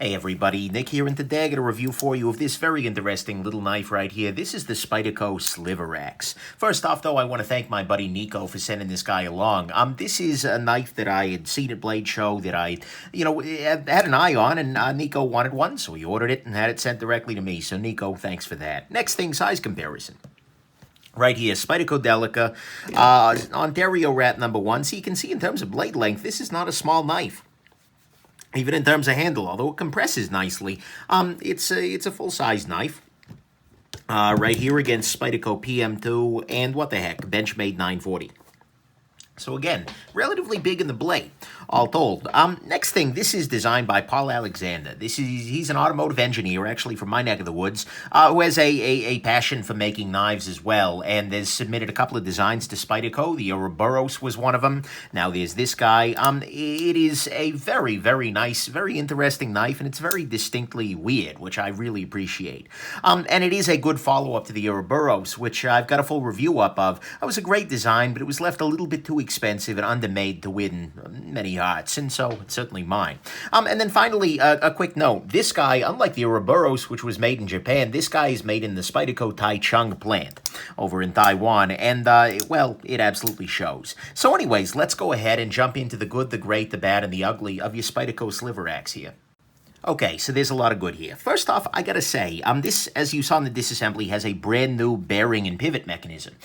Hey everybody, Nick here, and today I got a review for you of this very interesting little knife right here. This is the Spyderco Sliverax. First off, though, I want to thank my buddy Nico for sending this guy along. This is a knife that I had seen at Blade Show that I, had an eye on, and Nico wanted one, so he ordered it and had it sent directly to me. So Nico, thanks for that. Next thing, size comparison. Right here, Spyderco Delica, Ontario Rat number 1. So you can see in terms of blade length, this is not a small knife. Even in terms of handle, although it compresses nicely, it's a full-size knife. Right here against Spyderco PM2 and what the heck, Benchmade 940. So again, relatively big in the blade, all told. Next thing, this is designed by Paul Alexander. He's an automotive engineer, actually from my neck of the woods, who has a passion for making knives as well, and has submitted a couple of designs to Spyderco. The Ouroboros was one of them. Now there's this guy. It is a very, very nice, very interesting knife, and it's very distinctly weird, which I really appreciate. And it is a good follow-up to the Ouroboros, which I've got a full review up of. It was a great design, but it was left a little bit too expensive and undermade to win many hearts, and so it's certainly mine. And then finally, a quick note. This guy, unlike the Ouroboros, which was made in Japan, this guy is made in the Spyderco Taichung plant over in Taiwan, and, well, it absolutely shows. So anyways, let's go ahead and jump into the good, the great, the bad, and the ugly of your Spyderco Sliverax here. Okay, so there's a lot of good here. First off, I gotta say, this, as you saw in the disassembly, has a brand new bearing and pivot mechanism,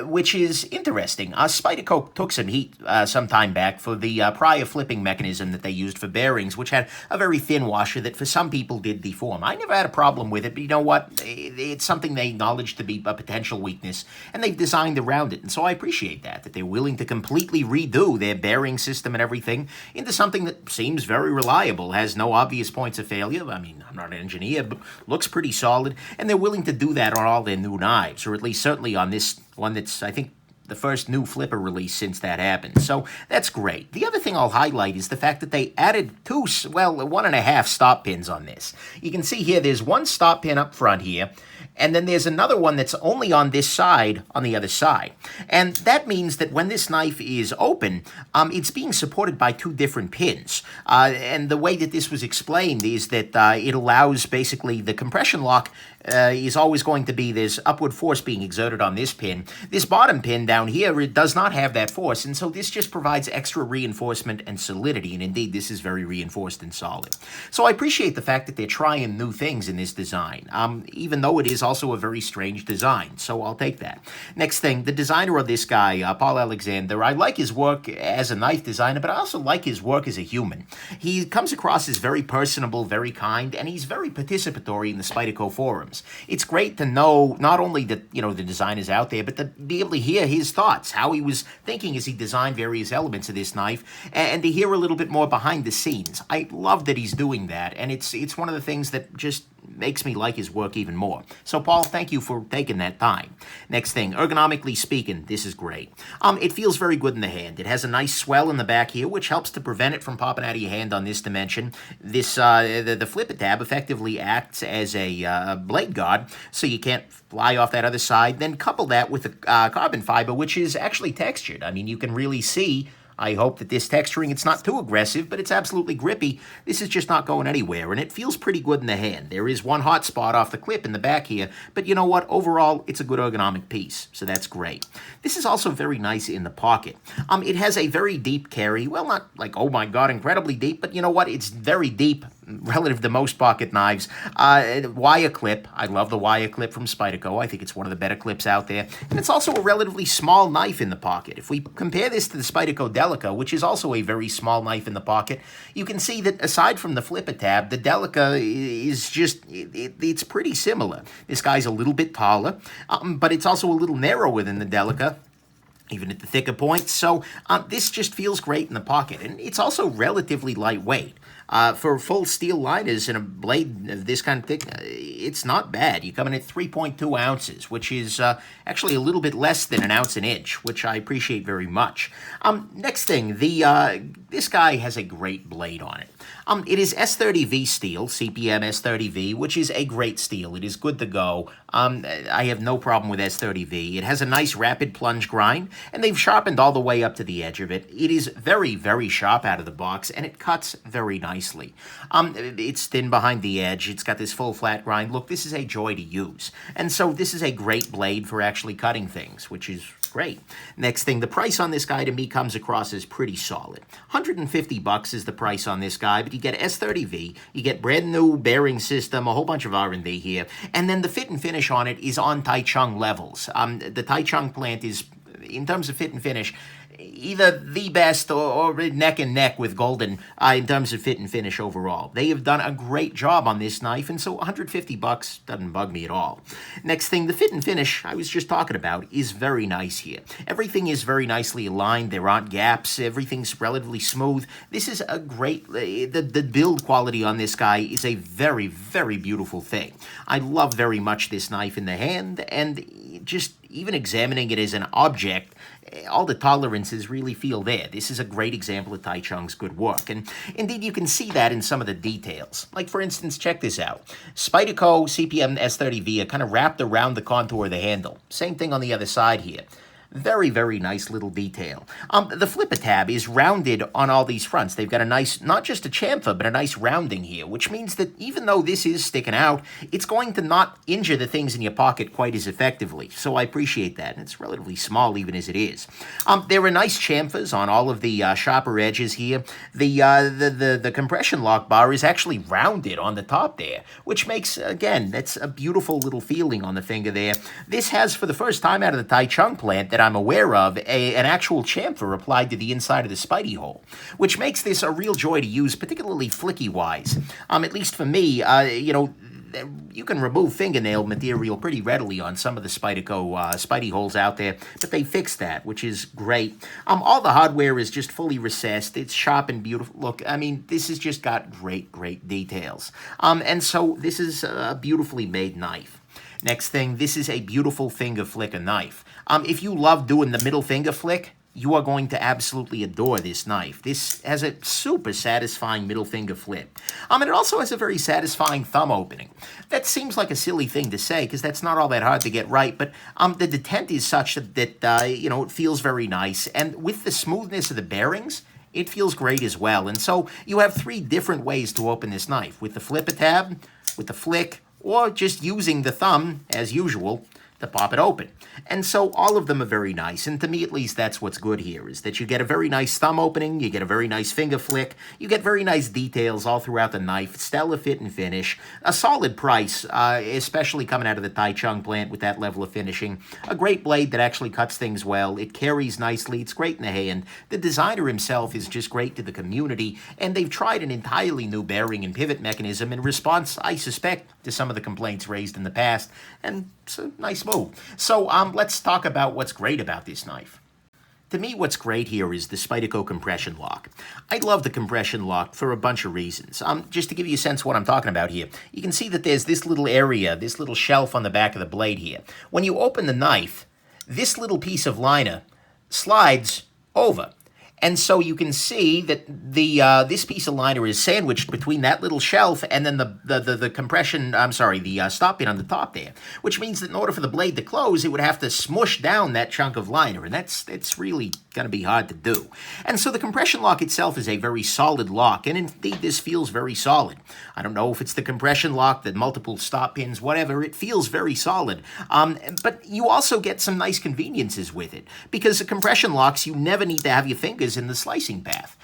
which is interesting. Spyderco took some heat some time back for the prior flipping mechanism that they used for bearings, which had a very thin washer that for some people did deform. I never had a problem with it, but you know what? It's something they acknowledged to be a potential weakness, and they've designed around it, and so I appreciate that they're willing to completely redo their bearing system and everything into something that seems very reliable, has no obvious points of failure. I mean, I'm not an engineer, but looks pretty solid, and they're willing to do that on all their new knives, or at least certainly on this one that's, I think, the first new flipper release since that happened. So that's great. The other thing I'll highlight is the fact that they added 1.5 stop pins on this. You can see here there's one stop pin up front here, and then there's another one that's only on this side, on the other side. And that means that when this knife is open, it's being supported by two different pins. And the way that this was explained is that it allows basically the compression lock is always going to be, there's upward force being exerted on this pin. This bottom pin down here, it does not have that force, and so this just provides extra reinforcement and solidity, and indeed this is very reinforced and solid. So I appreciate the fact that they're trying new things in this design, even though it is also a very strange design, so I'll take that. Next thing, the designer of this guy, Paul Alexander, I like his work as a knife designer, but I also like his work as a human. He comes across as very personable, very kind, and he's very participatory in the Spyderco forums. It's great to know not only that, the design is out there, but to be able to hear his thoughts, how he was thinking as he designed various elements of this knife, and to hear a little bit more behind the scenes. I love that he's doing that, and it's one of the things that just makes me like his work even more. So, Paul, thank you for taking that time. Next thing, ergonomically speaking, this is great. It feels very good in the hand. It has a nice swell in the back here, which helps to prevent it from popping out of your hand on this dimension. This, the flipper tab effectively acts as a blade guard, so you can't fly off that other side. Then couple that with the carbon fiber, which is actually textured. I mean, you can really see, I hope that this texturing, it's not too aggressive, but it's absolutely grippy. This is just not going anywhere, and it feels pretty good in the hand. There is one hot spot off the clip in the back here, but you know what? Overall, it's a good ergonomic piece, so that's great. This is also very nice in the pocket. It has a very deep carry. Well, not like, oh my God, incredibly deep, but you know what? It's very deep relative to most pocket knives. Wire clip. I love the wire clip from Spyderco. I think it's one of the better clips out there. And it's also a relatively small knife in the pocket. If we compare this to the Spyderco Delica, which is also a very small knife in the pocket, you can see that aside from the flipper tab, the Delica is just, it's pretty similar. This guy's a little bit taller, but it's also a little narrower than the Delica, even at the thicker points. So this just feels great in the pocket. And it's also relatively lightweight. For full steel liners and a blade of this kind of thick, it's not bad. You come in at 3.2 ounces, which is actually a little bit less than 1 ounce an inch, which I appreciate very much. Next thing, this guy has a great blade on it. It is S30V steel, CPM S30V, which is a great steel. It is good to go. I have no problem with S30V. It has a nice rapid plunge grind, and they've sharpened all the way up to the edge of it. It is very, very sharp out of the box, and it cuts very nicely. It's thin behind the edge. It's got this full flat grind. Look, this is a joy to use. And so this is a great blade for actually cutting things, which is great. Next thing, the price on this guy to me comes across as pretty solid. $150 is the price on this guy, but you get S30V, you get brand new bearing system, a whole bunch of R&D here, and then the fit and finish on it is on Taichung levels. The Taichung plant is, in terms of fit and finish, either the best or neck and neck with Golden in terms of fit and finish overall. They have done a great job on this knife, and so $150 doesn't bug me at all. Next thing, the fit and finish I was just talking about is very nice here. Everything is very nicely aligned. There aren't gaps. Everything's relatively smooth. This is a great, the build quality on this guy is a very, very beautiful thing. I love very much this knife in the hand, and just even examining it as an object, all the tolerances really feel there. This is a great example of Taichung's good work. And indeed, you can see that in some of the details. Like, for instance, check this out. Spyderco CPM S30V are kind of wrapped around the contour of the handle. Same thing on the other side here. Very, very nice little detail. The flipper tab is rounded on all these fronts. They've got a nice, not just a chamfer, but a nice rounding here, which means that even though this is sticking out, it's going to not injure the things in your pocket quite as effectively. So I appreciate that. And it's relatively small even as it is. There are nice chamfers on all of the sharper edges here. The compression lock bar is actually rounded on the top there, which makes, again, that's a beautiful little feeling on the finger there. This has, for the first time out of the Taichung plant that I'm aware of, an actual chamfer applied to the inside of the Spidey hole, which makes this a real joy to use, particularly flicky-wise. At least for me, you can remove fingernail material pretty readily on some of the Spyderco Spidey holes out there, but they fixed that, which is great. All the hardware is just fully recessed. It's sharp and beautiful. Look, I mean, this has just got great, great details. And so this is a beautifully made knife. Next thing, this is a beautiful finger flicker knife. If you love doing the middle finger flick, you are going to absolutely adore this knife. This has a super satisfying middle finger flip. And it also has a very satisfying thumb opening. That seems like a silly thing to say because that's not all that hard to get right, but the detent is such that it feels very nice. And with the smoothness of the bearings, it feels great as well. And so you have 3 different ways to open this knife, with the flipper tab, with the flick, or just using the thumb, as usual, to pop it open. And so all of them are very nice, and to me at least that's what's good here, is that you get a very nice thumb opening, you get a very nice finger flick, you get very nice details all throughout the knife, stellar fit and finish, a solid price, especially coming out of the Taichung plant with that level of finishing, a great blade that actually cuts things well, it carries nicely, it's great in the hand, the designer himself is just great to the community, and they've tried an entirely new bearing and pivot mechanism in response, I suspect, to some of the complaints raised in the past, and it's a nice move. So let's talk about what's great about this knife. To me, what's great here is the Spyderco compression lock. I love the compression lock for a bunch of reasons. Just to give you a sense of what I'm talking about here, you can see that there's this little area, this little shelf on the back of the blade here. When you open the knife, this little piece of liner slides over. And so you can see that this piece of liner is sandwiched between that little shelf and then the compression, the stop pin on the top there, which means that in order for the blade to close, it would have to smush down that chunk of liner, and that's really going to be hard to do. And so the compression lock itself is a very solid lock, and indeed this feels very solid. I don't know if it's the compression lock, the multiple stop pins, whatever, it feels very solid. But you also get some nice conveniences with it, because the compression locks, you never need to have your fingers in the slicing path.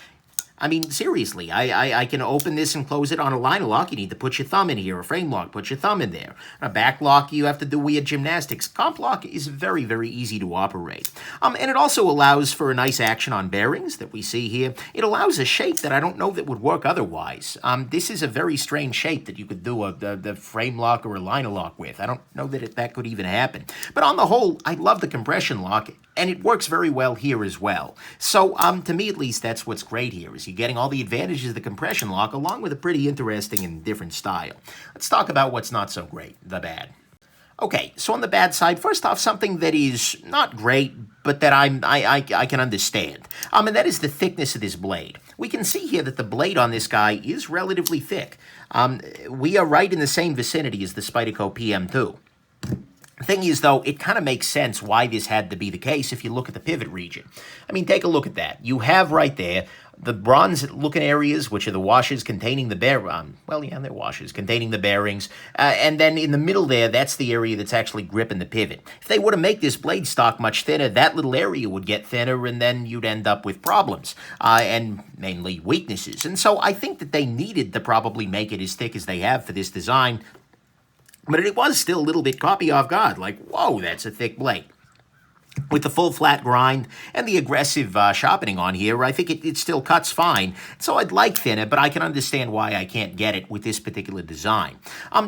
I mean, seriously, I can open this and close it on a liner lock. You need to put your thumb in here. A frame lock, put your thumb in there. A back lock, you have to do weird gymnastics. Comp lock is very, very easy to operate. And it also allows for a nice action on bearings that we see here. It allows a shape that I don't know that would work otherwise. This is a very strange shape that you could do the frame lock or a liner lock with. I don't know that that could even happen. But on the whole, I love the compression lock, and it works very well here as well. So, to me at least, that's what's great here, is you're getting all the advantages of the compression lock along with a pretty interesting and different style. Let's talk about what's not so great, the bad. Okay, so on the bad side, first off, something that is not great, but that I can understand. And that is the thickness of this blade. we can see here that the blade on this guy is relatively thick. We are right in the same vicinity as the Spyderco PM2. The thing is, though, it kind of makes sense why this had to be the case if you look at the pivot region. I mean, take a look at that. You have right there the bronze-looking areas, which are the washers containing the they're washers containing the bearings. And then in the middle there, that's the area that's actually gripping the pivot. If they were to make this blade stock much thinner, that little area would get thinner, and then you'd end up with problems, and mainly weaknesses. And so I think that they needed to probably make it as thick as they have for this design. But it was still a little bit caught me off guard, like, whoa, that's a thick blade. With the full flat grind and the aggressive sharpening on here, I think it still cuts fine. So I'd like thinner, but I can understand why I can't get it with this particular design.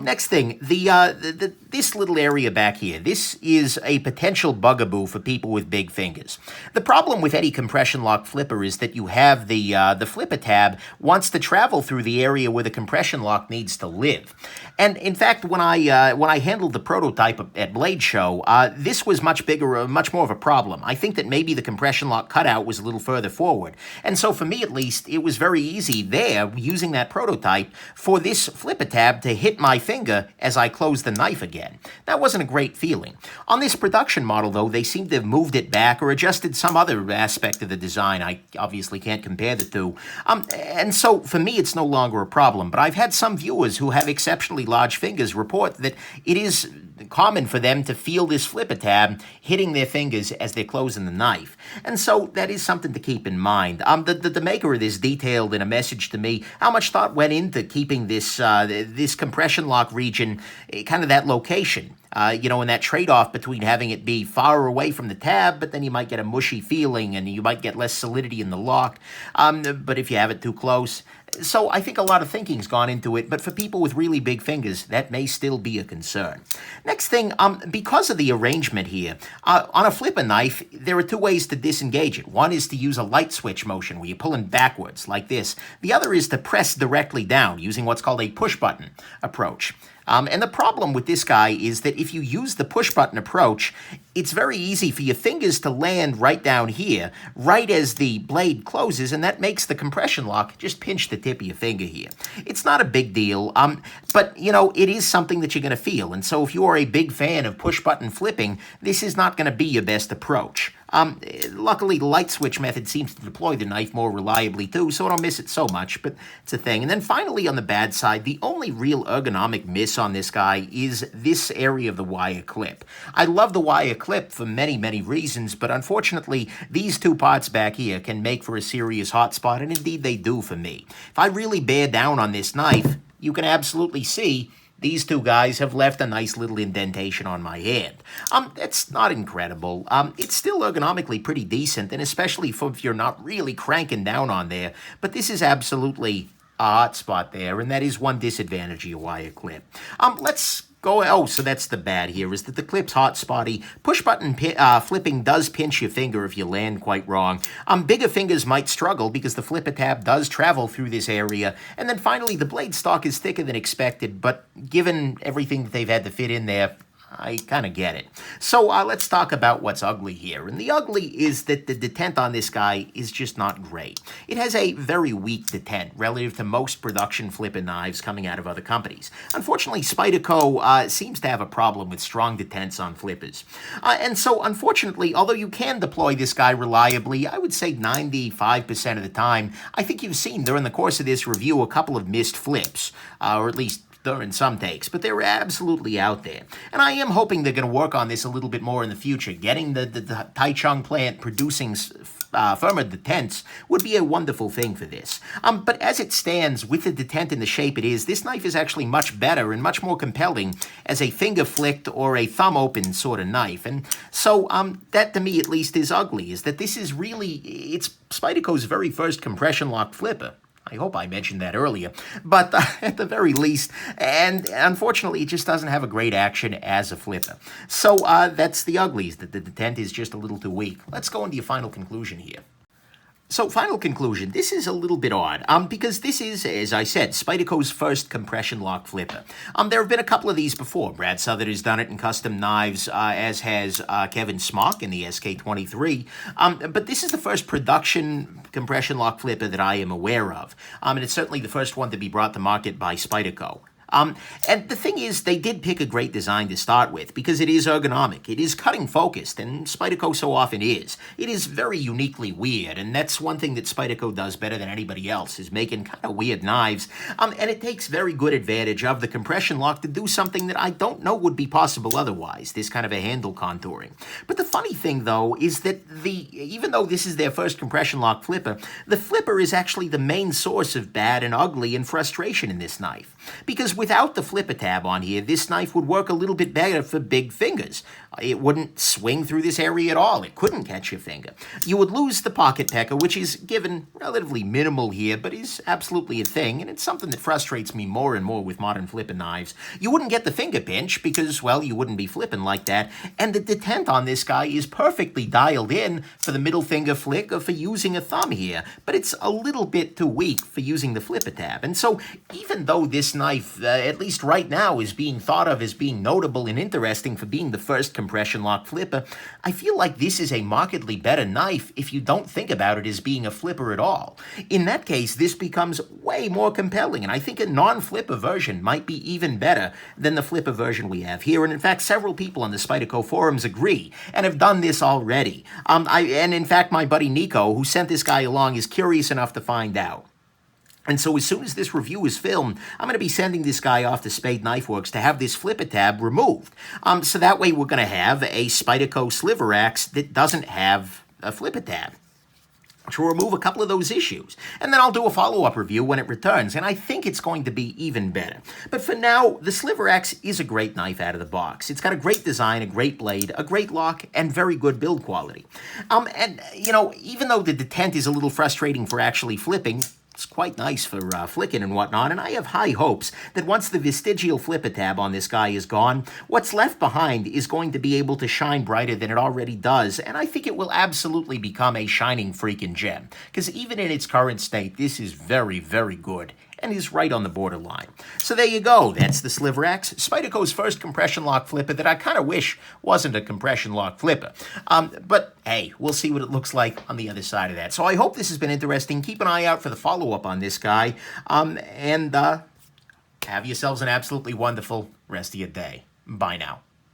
Next thing, this little area back here, this is a potential bugaboo for people with big fingers. The problem with any compression lock flipper is that you have the flipper tab wants to travel through the area where the compression lock needs to live. And in fact, when I handled the prototype at Blade Show, this was much bigger, much more of a problem. I think that maybe the compression lock cutout was a little further forward. And so for me, at least, it was very easy there, using that prototype, for this flipper tab to hit my finger as I closed the knife again. That wasn't a great feeling. On this production model, though, they seem to have moved it back or adjusted some other aspect of the design. I obviously can't compare the two. And so for me, it's no longer a problem. But I've had some viewers who have exceptionally large fingers report that it is common for them to feel this flipper tab hitting their fingers as they're closing the knife. And so that is something to keep in mind. The maker of this detailed in a message to me how much thought went into keeping this this compression lock region kind of that location. And that trade-off between having it be far away from the tab, but then you might get a mushy feeling and you might get less solidity in the lock. But if you have it too close. So I think a lot of thinking's gone into it, but for people with really big fingers, that may still be a concern. Next thing, because of the arrangement here, on a flipper knife, there are two ways to disengage it. One is to use a light switch motion where you're pulling backwards like this. The other is to press directly down using what's called a push-button approach. And the problem with this guy is that if you use the push-button approach, it's very easy for your fingers to land right down here, right as the blade closes, and that makes the compression lock just pinch the tip of your finger here. It's not a big deal, but, it is something that you're going to feel. And so if you are a big fan of push-button flipping, this is not going to be your best approach. Luckily, the light switch method seems to deploy the knife more reliably too, so I don't miss it so much, but it's a thing. And then finally, on the bad side, the only real ergonomic miss on this guy is this area of the wire clip. I love the wire clip for many, many reasons, but unfortunately, these two parts back here can make for a serious hotspot, and indeed they do for me. If I really bear down on this knife, you can absolutely see these two guys have left a nice little indentation on my hand. That's not incredible. It's still ergonomically pretty decent, and especially if you're not really cranking down on there. But this is absolutely a hot spot there, and that is one disadvantage of your wire clip. Let's go. So that's the bad here, is that the clip's hot spotty. Push button flipping does pinch your finger if you land quite wrong. Bigger fingers might struggle because the flipper tab does travel through this area. And then finally, the blade stock is thicker than expected, but given everything that they've had to fit in there, I kind of get it. So let's talk about what's ugly here. And the ugly is that the detent on this guy is just not great. It has a very weak detent relative to most production flipper knives coming out of other companies. Unfortunately, Spyderco seems to have a problem with strong detents on flippers. And so, unfortunately, although you can deploy this guy reliably, I would say 95% of the time, I think you've seen during the course of this review a couple of missed flips, or at least during some takes, but they're absolutely out there. And I am hoping they're going to work on this a little bit more in the future. Getting the Taichung plant producing firmer detents would be a wonderful thing for this. But as it stands, with the detent in the shape it is, this knife is actually much better and much more compelling as a finger-flicked or a thumb-open sort of knife. And so that, to me at least, is ugly, is that this is really, it's Spyderco's very first compression lock flipper. I hope I mentioned that earlier, but at the very least, and unfortunately, it just doesn't have a great action as a flipper. So that's the uglies, that the detent is just a little too weak. Let's go into your final conclusion here. So, final conclusion, this is a little bit odd, because this is, as I said, Spyderco's first compression lock flipper. There have been a couple of these before. Brad Southern has done it in custom knives, as has Kevin Smock in the SK23, but this is the first production compression lock flipper that I am aware of, and it's certainly the first one to be brought to market by Spyderco. And the thing is, they did pick a great design to start with because it is ergonomic. It is cutting focused, and Spyderco so often is. It is very uniquely weird, and that's one thing that Spyderco does better than anybody else, is making kind of weird knives. And it takes very good advantage of the compression lock to do something that I don't know would be possible otherwise, this kind of a handle contouring. But the funny thing, though, is that even though this is their first compression lock flipper, the flipper is actually the main source of bad and ugly and frustration in this knife. Because without the flipper tab on here, this knife would work a little bit better for big fingers. It wouldn't swing through this area at all. It couldn't catch your finger. You would lose the pocket pecker, which is given relatively minimal here, but is absolutely a thing, and it's something that frustrates me more and more with modern flipper knives. You wouldn't get the finger pinch because, well, you wouldn't be flipping like that, and the detent on this guy is perfectly dialed in for the middle finger flick or for using a thumb here, but it's a little bit too weak for using the flipper tab. And so, even though this knife, at least right now, is being thought of as being notable and interesting for being the first compression lock flipper, I feel like this is a markedly better knife if you don't think about it as being a flipper at all. In that case, this becomes way more compelling, and I think a non-flipper version might be even better than the flipper version we have here. And in fact, several people on the Spyderco forums agree and have done this already. And in fact, my buddy Nico, who sent this guy along, is curious enough to find out. And so as soon as this review is filmed, I'm going to be sending this guy off to Spade Knife Works to have this flipper tab removed. So that way we're going to have a Spyderco Sliverax that doesn't have a flipper tab, which will remove a couple of those issues. And then I'll do a follow-up review when it returns, and I think it's going to be even better. But for now, the Sliverax is a great knife out of the box. It's got a great design, a great blade, a great lock, and very good build quality. And, you know, even though the detent is a little frustrating for actually flipping, it's quite nice for flicking and whatnot, and I have high hopes that once the vestigial flipper tab on this guy is gone, what's left behind is going to be able to shine brighter than it already does, and I think it will absolutely become a shining freaking gem, because even in its current state, this is very, very good, and is right on the borderline. So there you go. That's the Sliverax, Spyderco's first compression lock flipper that I kind of wish wasn't a compression lock flipper. But hey, we'll see what it looks like on the other side of that. So I hope this has been interesting. Keep an eye out for the follow-up on this guy. And have yourselves an absolutely wonderful rest of your day. Bye now.